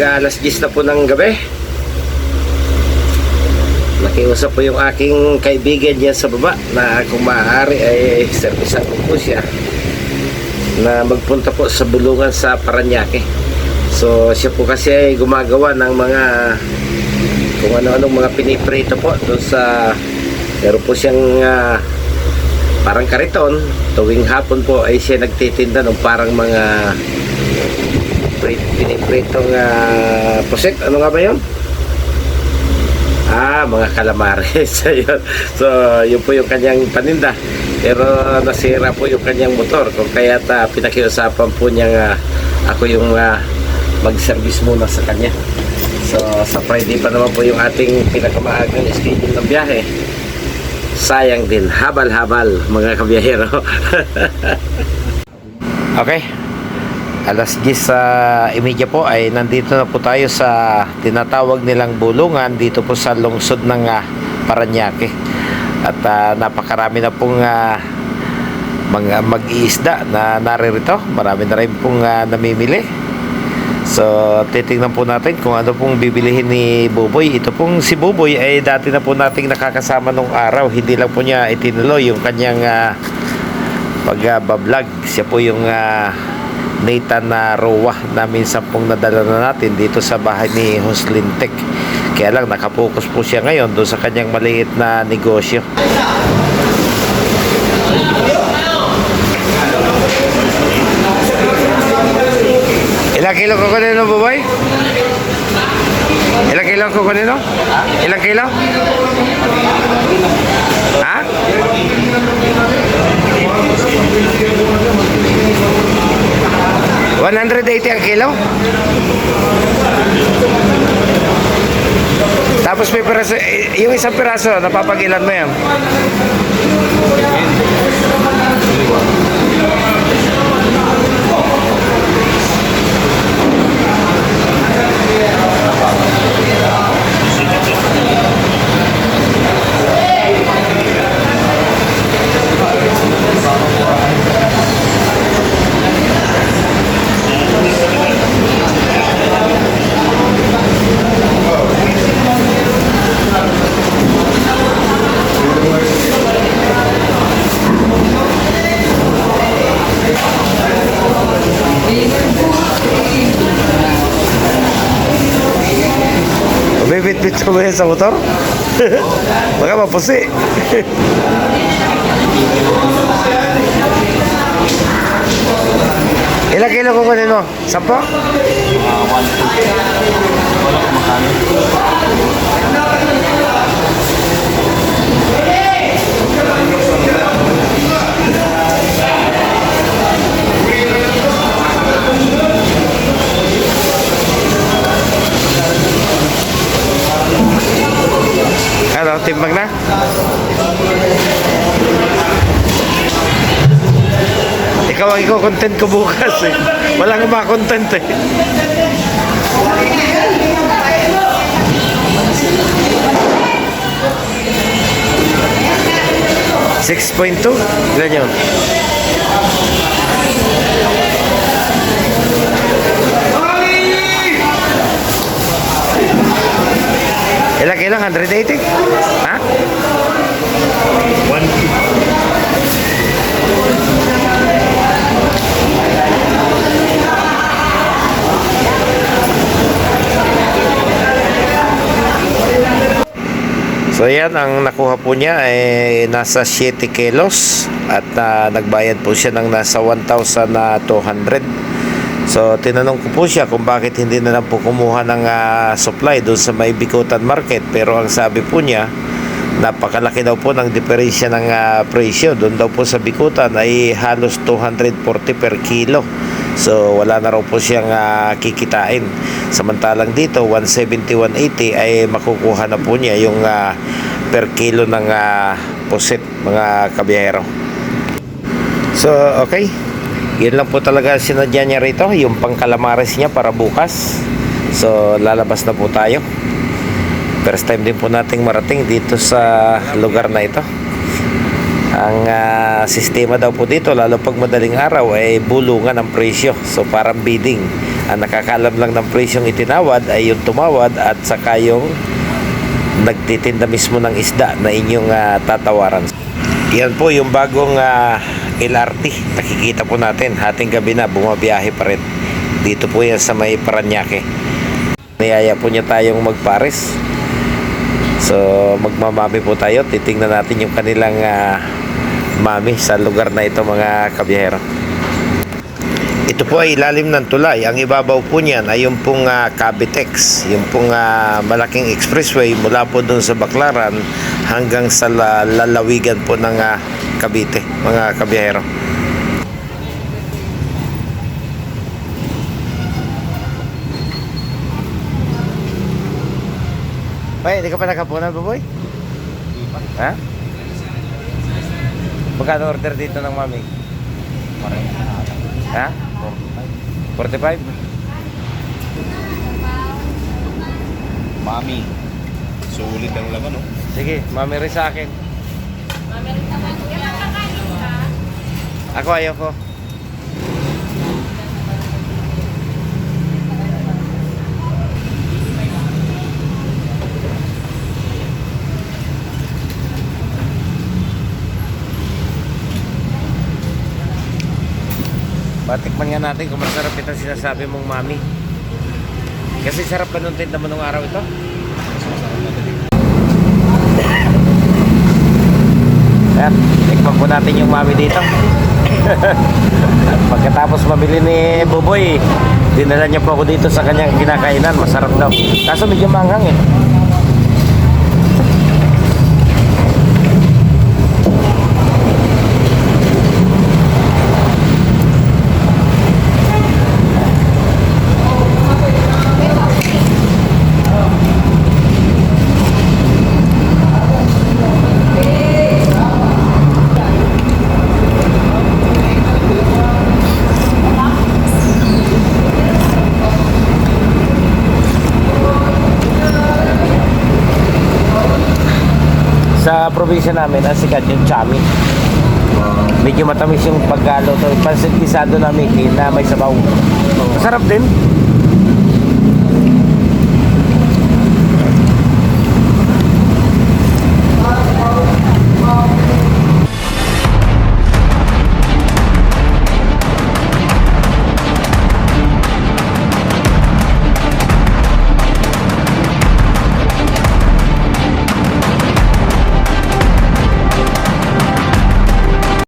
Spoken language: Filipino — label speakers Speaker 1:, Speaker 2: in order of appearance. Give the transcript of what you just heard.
Speaker 1: alas 10 na po ng gabi. Nakiusap po yung aking kaibigan dyan sa baba na kung maaari ay servisan ko po siya na magpunta po sa bulungan sa Parañaque. So siya po kasi ay gumagawa ng mga kung ano-anong mga piniprito po doon sa meron po siyang parang kariton. Tuwing hapon po ay siya nagtitinda ng parang mga pinipritong pusit. Ano nga ba yun? Mga calamares. So yun po yung kanyang paninda, pero nasira po yung kanyang motor, kung kaya pinakiusapan po niya ako yung mag-service muna sa kanya. So sa Friday pa naman po yung ating pinakamaagang schedule ng biyahe. Sayang din, habal-habal mga kabiyahero. Okay, alas 10:30 po ay nandito na po tayo sa tinatawag nilang bulungan dito po sa lungsod ng Parañaque. At napakarami na pong mga mag-iisda na naririto. Marami na rin pong namimili. So titingnan po natin kung ano pong bibilihin ni Buboy. Ito pong si Buboy ay dati na po nating nakakasama nung araw. Hindi lang po niya itinuloy yung kanyang pag-vlog. Siya po yung Nathan na Roa na minsan pong nadala na natin dito sa bahay ni Jocelyn Tech. Kaya lang nakapokus po siya ngayon doon sa kanyang maliit na negosyo. Ilang kilo kukunin mo, Buboy? Ilang kilo kukunin mo? Ilang kilo? Ha? $180 ang kilo? Tapos may piraso, yung isang piraso, napapagilan mo yan. Bibit-bit mo yan sa motor? Baka mapusi. Ilang kilo kukunin mo? 10? 1, 2. Wala kumakain. Ano, timbang na? Ikaw ang i-content ko bukas eh. Walang ma-content eh. 6.2? Ilan yun? Ilang kilo? 180? Ha? 1. So yan, ang nakuha po niya ay nasa 7 kilos at nagbayad po siya ng nasa 1,200. So tinanong ko po siya kung bakit hindi na lang po kumuha ng supply doon sa may Bikutan Market, pero ang sabi po niya napakalaki daw po ng diferensya ng presyo. Doon daw po sa Bikutan ay halos 240 per kilo. So wala na raw po siyang kikitain. Samantalang dito 170, 180 ay makukuha na po niya yung per kilo ng pusit, mga kabiyahero. So okay, yun lang po talaga sinadya niya rito, yung pangkalamares niya para bukas. So lalabas na po tayo. First time din po nating marating dito sa lugar na ito. Ang sistema daw po dito, lalo pag madaling araw, ay bulungan ang presyo. So parang bidding. Ang nakakaalam lang ng presyong itinawad ay yung tumawad at saka yung nagtitinda mismo ng isda na inyong tatawaran. Yan po yung bagong LRT. Nakikita po natin, hating gabi na, bumabiyahe pa rin. Dito po yan sa may Paranaque. Niyaya po niya tayong magpares. So magmamami po tayo. Titingnan natin yung kanilang mami sa lugar na ito, mga kabiyahero. Ito po ay ilalim ng tulay. Ang ibabaw po niyan ay yung pong Cavitex, yung pong malaking expressway mula po doon sa Baclaran hanggang sa lalawigan po ng Cavite, mga kabiyahero. Bay, hindi ka pa nakapunan, Baboy? Ha? Magkano order dito ng mami? Ha? 45?
Speaker 2: Mami. Sulit ang laman, oh.
Speaker 1: Sige, mami rin sa akin. Ako ayaw ko. Patikman nga natin kung masarap itong sinasabi mong mami. Kasi sarap ba nung tinda mo nung araw ito? Ayan, tikman po natin yung mami dito. Pagkatapos mabili ni Buboy, dinala niya po ako dito sa kanyang kinakainan. Masarap daw. Kaso medyo manghang eh. Sa probinsya namin, ang sikat yung chami. Medyo matamis yung pagkalo. Pansit gisado na Mickey na may sabaw. Masarap din.